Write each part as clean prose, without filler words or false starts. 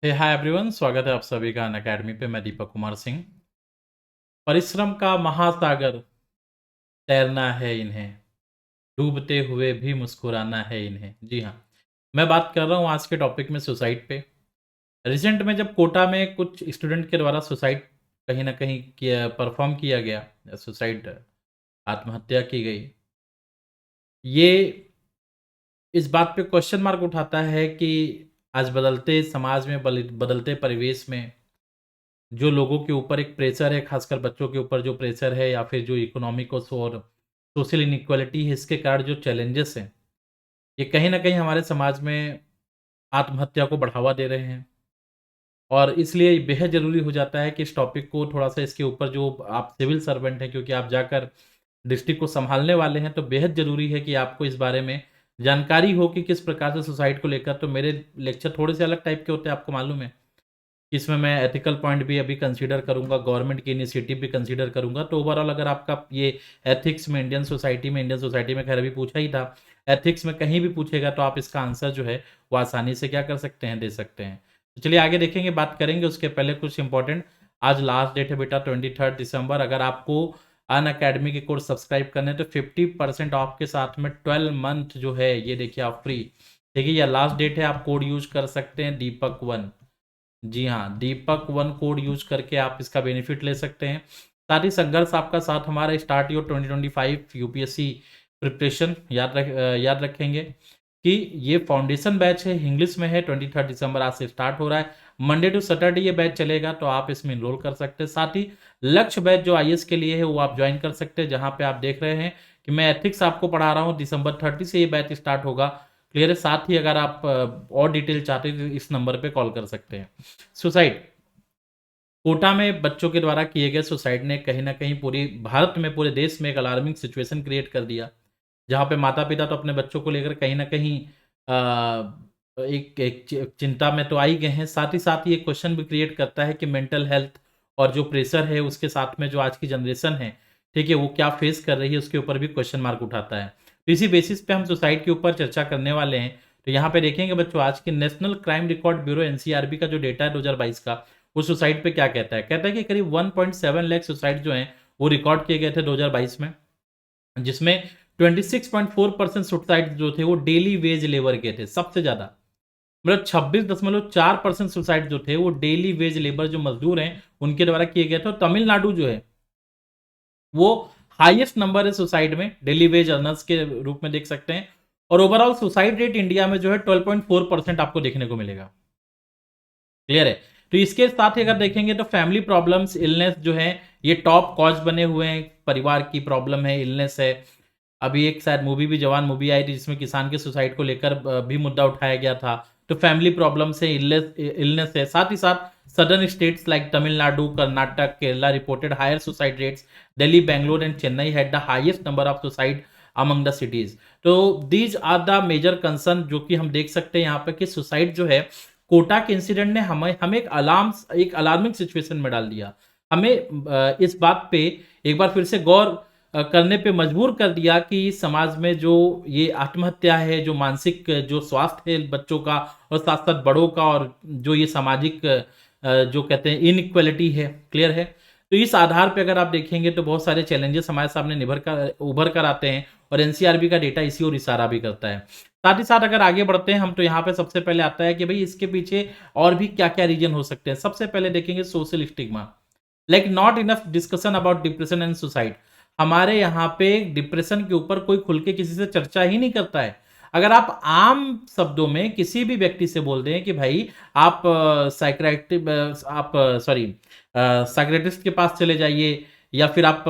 Hi everyone, स्वागत है आप सभी का अनअकैडमी पे। मैं दीपक कुमार सिंह। परिश्रम का महासागर तैरना है इन्हें, डूबते हुए भी मुस्कुराना है इन्हें। जी हाँ, मैं बात कर रहा हूँ आज के टॉपिक में सुसाइड पे। रिसेंट में जब कोटा में कुछ स्टूडेंट के द्वारा सुसाइड कहीं न कहीं किया परफ़ॉर्म किया गया, सुसाइड आत्महत्या की गई। ये इस बात पे क्वेश्चन मार्क उठाता है कि आज बदलते समाज में बदलते परिवेश में जो लोगों के ऊपर एक प्रेशर है, खासकर बच्चों के ऊपर जो प्रेशर है या फिर जो इकोनॉमिक और सोशल इनइक्वालिटी है, इसके कारण जो चैलेंजेस हैं, ये कहीं न कहीं हमारे समाज में आत्महत्या को बढ़ावा दे रहे हैं। और इसलिए बेहद ज़रूरी हो जाता है कि इस टॉपिक को थोड़ा-सा इसके ऊपर जो आप सिविल सर्वेंट हैं, क्योंकि आप जाकर डिस्ट्रिक्ट को सँभालने वाले हैं, तो बेहद ज़रूरी है कि आपको इस बारे में जानकारी हो कि किस प्रकार से सुसाइड को लेकर। तो मेरे लेक्चर थोड़े-से अलग टाइप के होते हैं, आपको मालूम है। इसमें मैं एथिकल पॉइंट भी अभी कंसीडर करूँगा, गवर्नमेंट की इनिशिएटिव भी कंसीडर करूँगा। तो ओवरऑल अगर आपका ये एथिक्स में इंडियन सोसाइटी में खैर अभी पूछा ही था, एथिक्स में कहीं भी पूछेगा तो आप इसका आंसर जो है वो आसानी से क्या कर सकते हैं, दे सकते हैं। तो चलिए आगे देखेंगे, बात करेंगे। उसके पहले कुछ इम्पोर्टेंट, आज लास्ट डेट है बेटा 23 दिसंबर। अगर आपको अनअकैडमी के कोर्स सब्सक्राइब करने हैं तो 50% ऑफ के साथ में 12 मंथ जो है ये देखिए आप फ्री। देखिए ये लास्ट डेट है, आप कोड यूज़ कर सकते हैं दीपक1। जी हाँ, दीपक1 कोड यूज़ करके आप इसका बेनिफिट ले सकते हैं। साथ ही संघर्ष आपका साथ हमारा स्टार्ट योर 2025 यूपीएससी प्रिपरेशन याद रखेंगे कि ये फाउंडेशन बैच है, इंग्लिश में है। 23 दिसंबर आज से स्टार्ट हो रहा है। मंडे टू सैटरडे ये बैच चलेगा, तो आप इसमें इनरोल कर सकते हैं। साथ ही लक्ष्य बैच जो आईएएस के लिए है वो आप ज्वाइन कर सकते हैं, जहाँ पे आप देख रहे हैं कि मैं एथिक्स आपको पढ़ा रहा हूँ। दिसंबर 30 से ये बैच स्टार्ट होगा। क्लियर है। साथ ही अगर आप और डिटेल चाहते हैं तो इस नंबर पे कॉल कर सकते हैं। सुसाइड कोटा में बच्चों के द्वारा किए गए सुसाइड ने कहीं न कहीं पूरी भारत में, पूरे देश में एक अलार्मिंग सिचुएशन क्रिएट कर दिया। जहाँ पे माता-पिता तो अपने बच्चों को लेकर कहीं न कहीं एक एक चि चिंता में तो आ ही गए हैं। साथ ही साथ ये क्वेश्चन भी क्रिएट करता है कि मेंटल हेल्थ और जो प्रेशर है उसके साथ में जो आज की जनरेशन है, ठीक है, वो क्या फेस कर रही है, उसके ऊपर भी क्वेश्चन मार्क उठाता है। तो इसी बेसिस पे हम सुसाइड के ऊपर चर्चा करने वाले हैं। तो यहाँ पे देखेंगे बच्चों, आज के national crime record bureau NCRB का जो डेटा है 2022 का, वो सुसाइड पे क्या कहता है? कहता है कि करीब 1.7 लाख सुसाइड जो हैं, वो रिकॉर्ड किए गए थे 2022 में, जिसमें 26.4% सुसाइड जो थे वो डेली वेज लेबर के थे, सबसे ज़्यादा। मतलब 26.4% सुसाइड जो थे वो डेली वेज लेबर जो मज़दूर हैं, उनके द्वारा किए गए थे। और तमिलनाडु जो है, वो हाईएस्ट नंबर है सुसाइड में, डेली वेज अर्नर्स के रूप में देख सकते हैं। और ओवरऑल सुसाइड रेट इंडिया में जो है 12.4% आपको देखने को मिलेगा। क्लियर है। तो इसके साथ ही अगर देखेंगे तो फैमिली प्रॉब्लम्स, इलनेस जो है, ये टॉप कॉज बने हुए हैं। परिवार की प्रॉब्लम है, इलनेस है। अभी एक शायद मूवी भी, जवान मूवी आई थी, जिसमें किसान के सुसाइड को लेकर भी मुद्दा उठाया गया था। तो फैमिली प्रॉब्लम्स है, इलनेस है। साथ ही साथ southern states like Tamil Nadu, Karnataka, Kerala reported higher suicide rates. Delhi, Bangalore and Chennai had the highest number of suicide among the cities. तो these are the major concern जो कि हम देख सकते हैं यहाँ पे कि सुसाइड जो है, कोटा के इंसिडेंट ने हमें एक अलार्मिंग सिचुएशन में डाल दिया। हमें इस बात पे एक बार फिर से गौर करने पे मजबूर कर दिया कि समाज में जो ये आत्महत्या है, जो मानसिक जो स्वास्थ्य है बच्चों का और साथ साथ बड़ों का, और जो ये सामाजिक जो कहते हैं इनइक्वालिटी है, क्लियर है। तो इस आधार पे अगर आप देखेंगे तो बहुत सारे चैलेंजेस हमारे सामने उभर कर आते हैं, और एनसीआरबी का डेटा इसी ओर इशारा भी करता है। साथ ही साथ अगर आगे बढ़ते हैं हम, तो यहाँ पे सबसे पहले आता है कि भाई इसके पीछे और भी क्या क्या रीजन हो सकते हैं। सबसे पहले देखेंगे social stigma, like not enough discussion about depression and suicide. हमारे यहाँ पे डिप्रेशन के ऊपर कोई खुल के किसी से चर्चा ही नहीं करता है। अगर आप आम शब्दों में किसी भी व्यक्ति से बोल दें कि भाई आप साइकियाट्रिस्ट के पास चले जाइए, या फिर आप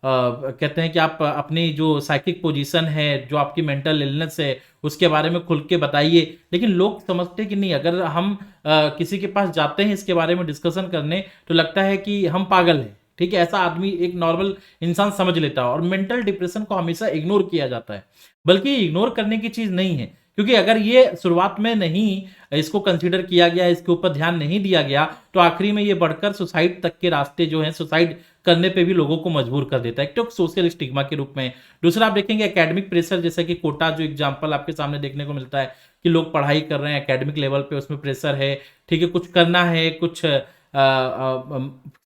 कहते हैं कि आप अपनी जो साइकिक पोजीशन है, जो आपकी मेंटल इलनेस है, उसके बारे में खुल के बताइए। लेकिन लोग समझते कि नहीं, अगर हम किसी के पास जाते हैं इसके बारे में डिस्कशन करने, तो लगता है कि हम पागल हैं। ठीक है, ऐसा आदमी, एक नॉर्मल इंसान समझ लेता है। और मेंटल डिप्रेशन को हमेशा इग्नोर किया जाता है, बल्कि इग्नोर करने की चीज नहीं है। क्योंकि अगर ये शुरुआत में नहीं इसको कंसीडर किया गया, इसके ऊपर ध्यान नहीं दिया गया, तो आखिरी में ये बढ़कर सुसाइड तक के रास्ते जो हैं, सुसाइड करने पे भी लोगों को मजबूर कर देता है, एक तो सोशल स्टिग्मा के रूप में। दूसरा आप देखेंगे एकेडमिक प्रेशर, जैसे कि कोटा जो एग्जांपल आपके सामने देखने को मिलता है कि लोग पढ़ाई कर रहे हैं एकेडमिक लेवल पे, उसमें प्रेशर है, ठीक है, कुछ करना है, कुछ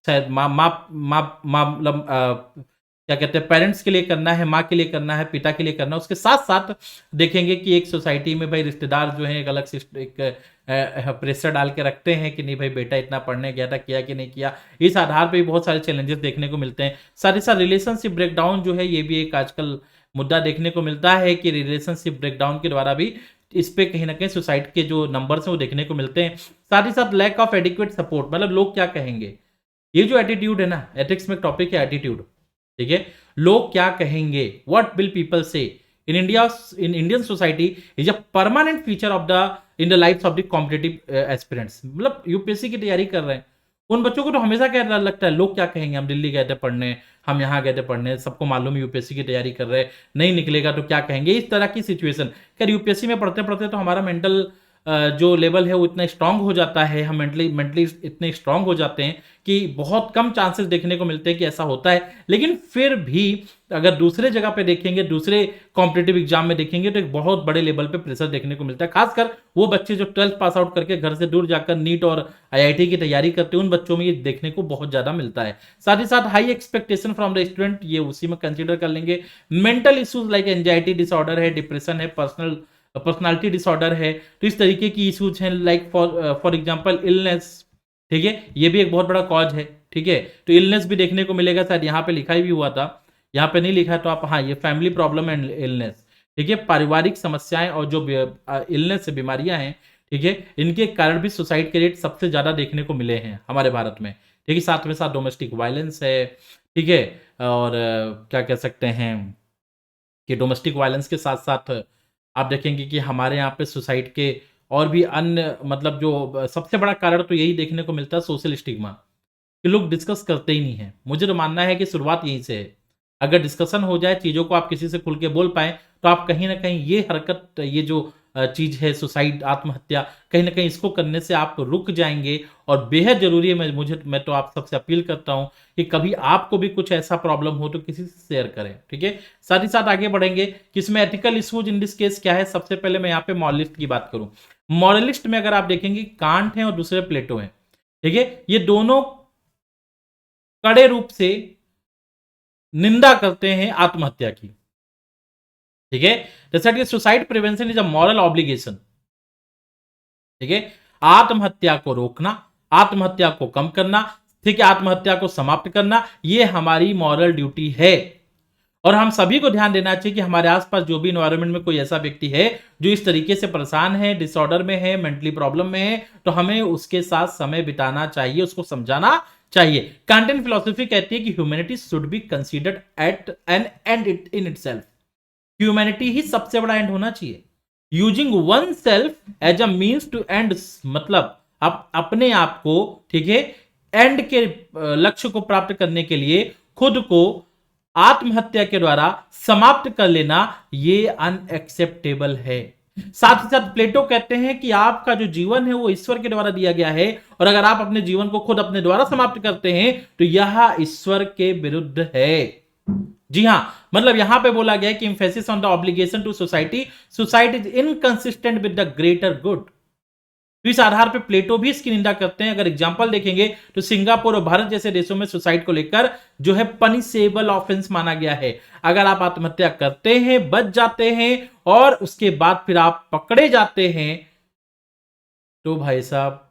शायद माँ माँ माँ माँ मतलब क्या कहते हैं, पेरेंट्स के लिए करना है, माँ के लिए करना है, पिता के लिए करना है। उसके साथ साथ देखेंगे कि एक सोसाइटी में भाई रिश्तेदार जो है एक अलग से एक प्रेशर डाल के रखते हैं कि नहीं भाई बेटा इतना पढ़ने गया था, किया कि नहीं किया। इस आधार पे भी बहुत सारे चैलेंजेस देखने को मिलते हैं। साथ ही साथ रिलेशनशिप ब्रेकडाउन जो है, ये भी एक आजकल मुद्दा देखने को मिलता है कि रिलेशनशिप ब्रेकडाउन के द्वारा भी इस पे कहीं ना कहीं सुसाइड के जो नंबर्स हैं वो देखने को मिलते हैं। साथ ही साथ लैक ऑफ एडिक्वेट सपोर्ट, मतलब लोग क्या कहेंगे, ये जो एटीट्यूड है ना, एथिक्स में टॉपिक है एटीट्यूड, ठीक है, लोग क्या कहेंगे, व्हाट विल पीपल से in India, in Indian society is a permanent feature of the in the life of the competitive aspirants. मतलब यूपीएससी की तैयारी कर रहे हैं उन बच्चों को तो हमेशा क्या लगता है, लोग क्या कहेंगे, हम दिल्ली गए थे पढ़ने, हम यहाँ गए थे पढ़ने, सबको मालूम है यूपीएससी की तैयारी कर रहे हैं, नहीं निकलेगा तो क्या कहेंगे, इस तरह की सिचुएशन। खैर यूपीएससी में पढ़ते पढ़ते तो हमारा मेंटल जो लेवल है वो इतना स्ट्रांग हो जाता है, हम मेंटली इतने स्ट्रांग हो जाते हैं कि बहुत कम चांसेस देखने को मिलते हैं कि ऐसा होता है। लेकिन फिर भी अगर दूसरे जगह पे देखेंगे, दूसरे कॉम्पिटिटिव एग्जाम में देखेंगे, तो एक बहुत बड़े लेवल पे प्रेशर देखने को मिलता है। खासकर वो बच्चे जो 12th पास आउट करके घर से दूर जाकर नीट और आईआईटी की तैयारी करते हैं, उन बच्चों में ये देखने को बहुत ज्यादा मिलता है। साथ ही साथ high expectation from the student, ये उसी में कंसिडर कर लेंगे। Mental issues like anxiety disorder है, डिप्रेशन है, पर्सनालिटी डिसऑर्डर है, तो इस तरीके की इश्यूज हैं। लाइक फॉर एग्जांपल इलनेस, ठीक है, ये भी एक बहुत बड़ा कॉज है, ठीक है, तो इलनेस भी देखने को मिलेगा, शायद यहाँ पे लिखा ही भी हुआ था, यहाँ पे नहीं लिखा है तो आप, हाँ, ये फैमिली प्रॉब्लम एंड इलनेस, ठीक है, पारिवारिक समस्याएं और जो इलनेस से बीमारियां हैं, ठीक है, इनके कारण भी सुसाइड के रेट सबसे ज्यादा देखने को मिले हैं हमारे भारत में, ठीक है। साथ में साथ डोमेस्टिक वायलेंस है, ठीक है, और क्या कह सकते हैं कि डोमेस्टिक वायलेंस के साथ साथ आप देखेंगे कि हमारे यहाँ पे सुसाइड के और भी अन्य, मतलब जो सबसे बड़ा कारण तो यही देखने को मिलता है, सोशल स्टिग्मा, कि लोग डिस्कस करते ही नहीं है। मुझे तो मानना है कि शुरुआत यहीं से है। अगर डिस्कशन हो जाए, चीज़ों को आप किसी से खुल के बोल पाए, तो आप कहीं ना कहीं ये हरकत, ये जो चीज़ है सुसाइड, आत्महत्या, कहीं ना कहीं इसको करने से आप रुक जाएंगे। और बेहद जरूरी है, मैं तो आप सबसे अपील करता हूं कि कभी आपको भी कुछ ऐसा प्रॉब्लम हो तो किसी से शेयर करें, ठीक है। साथ ही साथ आगे बढ़ेंगे कि इसमें ethical issues in this case क्या है। सबसे पहले मैं यहाँ पे मॉरलिस्ट की बात करूं। मॉरलिस्ट में अगर आप देखेंगे, कांट है और दूसरे प्लेटो है, ठीक है, ये दोनों कड़े रूप से निंदा करते हैं आत्महत्या की, ठीक है। जैसा कि suicide prevention is a moral obligation, ठीक है, आत्महत्या को रोकना, आत्महत्या को कम करना, ठीक है, आत्महत्या को समाप्त करना, ये हमारी मॉरल ड्यूटी है। और हम सभी को ध्यान देना चाहिए कि हमारे आसपास जो भी एनवायरनमेंट में कोई ऐसा व्यक्ति है जो इस तरीके से परेशान है, डिसऑर्डर में है, मेंटली प्रॉब्लम में है, तो हमें उसके साथ समय बिताना चाहिए, उसको समझाना चाहिए। कांटियन फिलॉसफी कहती है कि humanity should be considered at an end in itself. Humanity ही सबसे बड़ा एंड होना चाहिए। Using one self as a means to end, मतलब आप अपने आप को, ठीक है, एंड के लक्ष्य को प्राप्त करने के लिए खुद को आत्महत्या के द्वारा समाप्त कर लेना, ये अनएक्सेप्टेबल है। साथ ही साथ प्लेटो कहते हैं कि आपका जो जीवन है वो ईश्वर के द्वारा दिया गया है, और अगर आप अपने जीवन को खुद अपने द्वारा समाप्त करते हैं तो यह ईश्वर के विरुद्ध है। जी हां, मतलब यहां पे बोला गया है कि emphasis on the obligation to society, suicide is inconsistent with the greater good. तो इस आधार पे प्लेटो भी इसकी निंदा करते हैं। अगर एग्जांपल देखेंगे तो सिंगापुर और भारत जैसे देशों में सुसाइड को लेकर जो है पनिशेबल ऑफेंस माना गया है। अगर आप आत्महत्या करते हैं, बच जाते हैं और उसके बाद फिर आप पकड़े जाते हैं, तो भाई साहब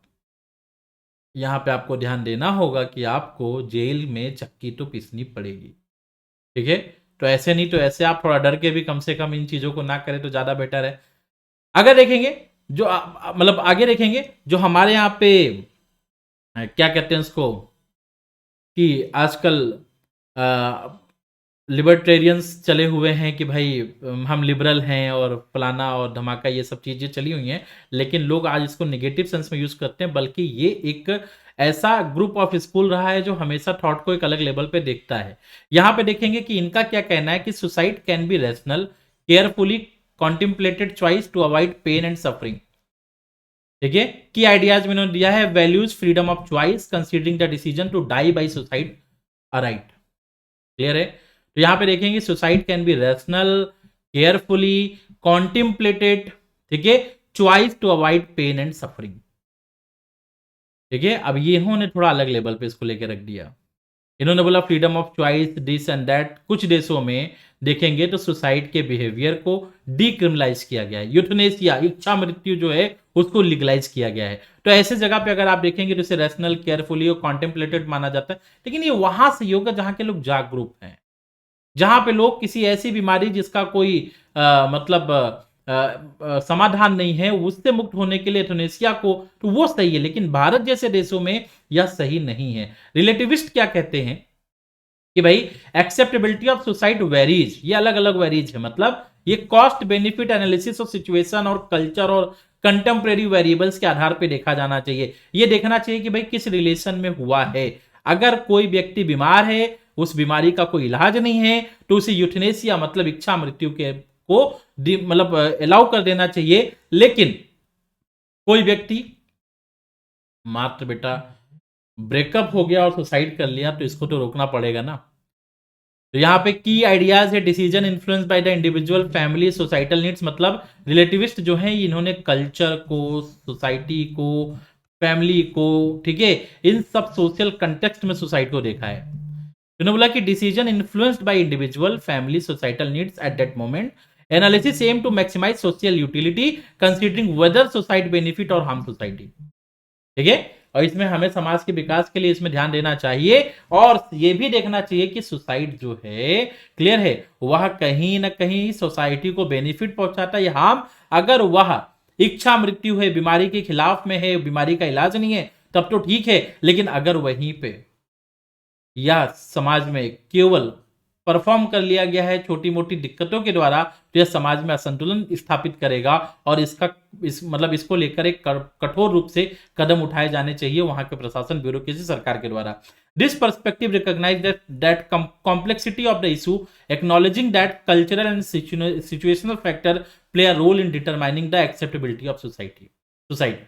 यहां पे आपको ध्यान देना होगा कि आपको जेल में चक्की तो पीसनी पड़ेगी, ठीक है। तो ऐसे नहीं तो ऐसे आप थोड़ा डर के भी कम से कम इन चीजों को ना करें तो ज्यादा बेटर है। अगर देखेंगे जो मतलब आगे देखेंगे जो हमारे यहाँ पे क्या कहते हैं उसको, कि आजकल लिबर्टेरियंस चले हुए हैं कि भाई हम लिबरल हैं और फलाना और धमाका, ये सब चीज़ें चली हुई हैं, लेकिन लोग आज इसको नेगेटिव सेंस में यूज़ करते हैं। बल्कि ये एक ऐसा ग्रुप ऑफ स्कूल रहा है जो हमेशा थॉट को एक अलग लेवल पे देखता है। यहाँ पे देखेंगे कि इनका क्या कहना है कि suicide can be rational, carefully contemplated choice to avoid pain and suffering. ठीक है, की आइडियाज में उन्होंने दिया है values freedom of choice considering the decision to die by suicide a right. Clear है? तो यहां पे देखेंगे suicide can be rational, carefully, contemplated, ठीक है, choice to avoid pain and suffering. ठीक है, अब ये इन्होंने थोड़ा अलग लेवल पे इसको लेके रख दिया। इन्होंने बोला freedom of choice this and that. कुछ देशों में देखेंगे तो सुसाइड के बिहेवियर को डीक्रिमिनलाइज किया गया है, यूथनेसिया इच्छा मृत्यु जो है उसको लीगलाइज किया गया है। तो ऐसे जगह पे अगर आप देखेंगे तो इसे रैशनल, केयरफुली और कॉन्टेम्पलेटेड माना जाता है। लेकिन ये वहां से होगा जहां के लोग जागरूक हैं, जहां पे लोग किसी ऐसी बीमारी जिसका कोई मतलब समाधान नहीं है उससे मुक्त होने के लिए यूथनेसिया को, तो वो सही है। लेकिन भारत जैसे देशों में यह सही नहीं है। रिलेटिविस्ट क्या कहते हैं कि भाई एक्सेप्टेबिलिटी ऑफ सुसाइड वेरीज, ये अलग अलग वेरीज है, मतलब ये cost benefit analysis of situation और कल्चर और कंटेम्प्रेरी वेरिएबल्स के आधार पे देखा जाना चाहिए। ये देखना चाहिए कि भाई किस रिलेशन में हुआ है। अगर कोई व्यक्ति बीमार है, उस बीमारी का कोई इलाज नहीं है, तो उसे यूथनेसिया मतलब इच्छा मृत्यु के को मतलब अलाउ कर देना चाहिए। लेकिन कोई व्यक्ति मात्र बेटा ब्रेकअप हो गया और सुसाइड कर लिया, तो इसको तो रोकना पड़ेगा ना। तो यहां पे की आइडियाज है decision influence by the individual, family, societal needs. मतलब रिलेटिविस्ट जो है इन्होंने कल्चर को, सोसाइटी को, फैमिली को, ठीक है, इन सब सोशल कंटेक्स्ट में सुसाइड को देखा है। इन्होंने बोला कि decision influenced by individual, family, societal needs at that moment. Analysis aim to maximise social utility considering whether suicide benefit और हार्म सोसाइटी। ठीक है, और इसमें हमें समाज के विकास के लिए इसमें ध्यान देना चाहिए और यह भी देखना चाहिए कि सुसाइड जो है, क्लियर है, वह कहीं ना कहीं सोसाइटी को बेनिफिट पहुंचाता है या हार्म। अगर वह इच्छा मृत्यु है, बीमारी के खिलाफ में है, बीमारी का इलाज नहीं है, तब तो ठीक है। लेकिन अगर वहीं पे या समाज में केवल परफॉर्म कर लिया गया है छोटी मोटी दिक्कतों के द्वारा, तो यह समाज में असंतुलन स्थापित करेगा और मतलब इसको लेकर एक कठोर रूप से कदम उठाए जाने चाहिए वहां के प्रशासन, ब्यूरोक्रेसी, सरकार के द्वारा। This perspective recognise that complexity of the issue, acknowledging that cultural and situational factor play a role in determining the acceptability of suicide.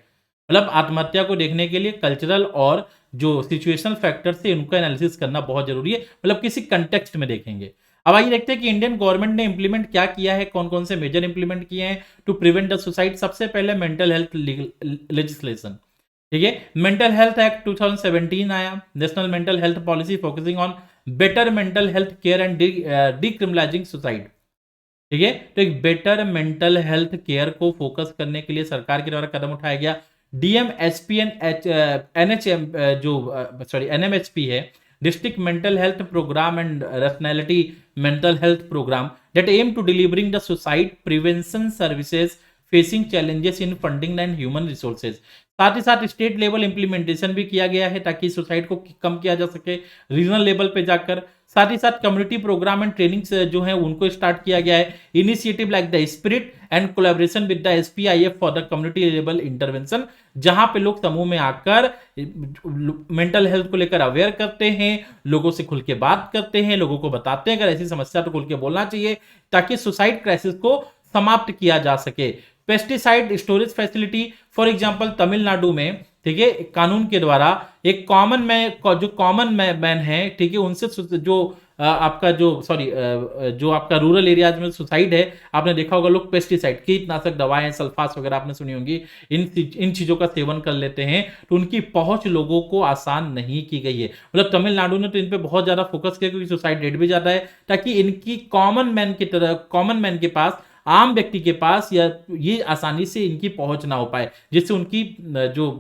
मतलब आत्महत्या को देखने के लिए कल्चरल और जो सिचुएशनल फैक्टर से उनको एनालिसिस करना बहुत जरूरी है, मतलब किसी कंटेक्स्ट में देखेंगे। अब आइए देखते हैं कि इंडियन गवर्नमेंट ने इंप्लीमेंट क्या किया है, कौन कौन से मेजर इंप्लीमेंट किए हैं टू प्रिवेंट द सुसाइड। सबसे पहले मेंटल हेल्थ लेजिस्लेशन। ठीक है, मेंटल हेल्थ एक्ट 2017 आया, national mental health policy focusing on better mental health care and decriminalising suicide. ठीक है, तो एक बेटर मेंटल हेल्थ केयर को फोकस करने के लिए सरकार के द्वारा कदम उठाया गया। DMHP NHM जो NMHP है, district mental health programme and rationality mental health programme that aim to delivering the suicide prevention services facing challenges in funding and human resources. साथ ही साथ स्टेट लेवल इंप्लीमेंटेशन भी किया गया है ताकि सुसाइड को कम किया जा सके रीजनल लेवल पे जाकर। साथ ही साथ कम्युनिटी प्रोग्राम एंड ट्रेनिंग्स जो है उनको स्टार्ट किया गया है। Initiative like the spirit and collaboration with the SPIF for the community level intervention, जहां पे लोग समूह में आकर मेंटल हेल्थ को लेकर अवेयर करते हैं, लोगों से खुल के बात करते हैं, लोगों को बताते हैं अगर ऐसी समस्या तो खुल के बोलना चाहिए ताकि सुसाइड क्राइसिस को समाप्त किया जा सके। Pesticide storage facility, for example Tamil Nadu में, ठीक है, कानून के द्वारा एक कॉमन मैन है, ठीक है, उनसे जो आपका जो आपका रूरल एरियाज में सुसाइड है, आपने देखा होगा लोग पेस्टिसाइड, कीटनाशक दवाएं, सल्फास वगैरह आपने सुनी होंगी, इन चीजों का सेवन कर लेते हैं, तो उनकी पहुंच लोगों को आसान नहीं की गई है। मतलब तमिलनाडु ने तो इन पे बहुत ज्यादा फोकस किया क्योंकि सुसाइड रेट भी ज्यादा है, ताकि इनकी कॉमन मैन के पास, आम व्यक्ति के पास या ये आसानी से इनकी पहुंच ना हो पाए, जिससे उनकी जो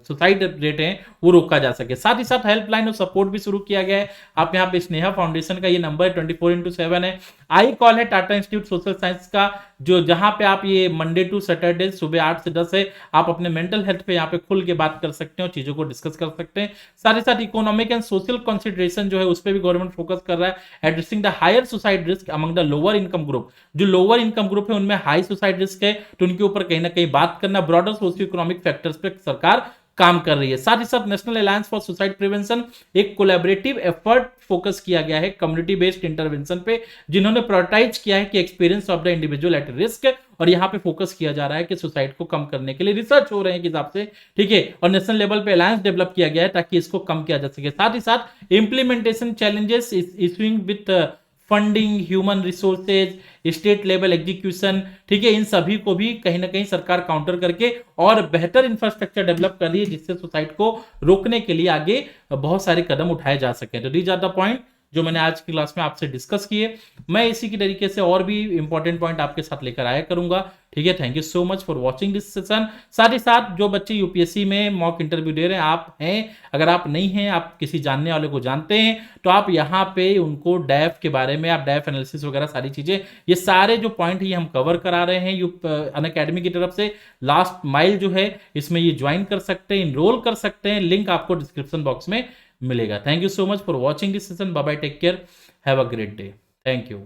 सुसाइड रेट है वो रोका जा सके। साथ ही साथ हेल्पलाइन और सपोर्ट भी शुरू किया गया है। आप यहाँ पे स्नेहा फाउंडेशन का ये नंबर 24x7 है। आई कॉल है टाटा इंस्टीट्यूट सोशल साइंस का, जो जहां पे आप ये मंडे टू सैटरडे सुबह 8 से 10 है, आप अपने मेंटल हेल्थ पे यहाँ पे खुल के बात कर सकते हैं और चीजों को डिस्कस कर सकते हैं। साथ ही साथ इकोनॉमिक एंड सोशल कंसिडरेशन जो है उस पर भी गवर्नमेंट फोकस कर रहा है, addressing the higher suicide risk among the lower income group. जो लोअर इनकम ग्रुप है उनमें हाई सुसाइड रिस्क है, तो उनके ऊपर कहीं ना कहीं बात करना। ब्रॉडर सोशियो इकोनॉमिक फैक्टर्स पे सरकार काम कर रही है। साथ ही साथ national alliance for suicide prevention एक कोलैबोरेटिव एफर्ट फोकस किया गया है कम्युनिटी बेस्ड इंटरवेंशन पे, जिन्होंने प्रायोरिटाइज किया है कि experience of the individual at risk, और यहां पे फोकस किया जा रहा है कि सुसाइड को कम करने के लिए रिसर्च हो रहे हैं हिसाब से, ठीक है, और नेशनल लेवल पे अलायंस डेवलप किया गया है ताकि इसको कम किया जा सके। साथ ही साथ implementation challenges issuing with funding, human resources, state level execution, ठीक है, इन सभी को भी कहीं ना कहीं सरकार काउंटर करके और बेहतर इंफ्रास्ट्रक्चर डेवलप कर रही है जिससे सुसाइड को रोकने के लिए आगे बहुत सारे कदम उठाए जा सके। तो दीज आर द पॉइंट जो मैंने आज की क्लास में आपसे डिस्कस किए। मैं इसी की तरीके से और भी इंपॉर्टेंट पॉइंट आपके साथ लेकर आया करूंगा, ठीक है। Thank you so much for watching this session. साथ ही साथ जो बच्चे यूपीएससी में मॉक इंटरव्यू दे रहे हैं, आप हैं, अगर आप नहीं हैं, आप किसी जानने वाले को जानते हैं, तो आप यहाँ पे उनको डैफ के बारे में, आप डैफ एनालिसिस वगैरह सारी चीजें, ये सारे जो पॉइंट है हम कवर करा रहे हैं अनअकैडमी की तरफ से। लास्ट माइल जो है इसमें ये ज्वाइन कर सकते हैं, इनरोल कर सकते हैं, लिंक आपको डिस्क्रिप्शन बॉक्स में मिलेगा। Thank you so much for watching this session. Bye bye, take care, have a great day, thank you.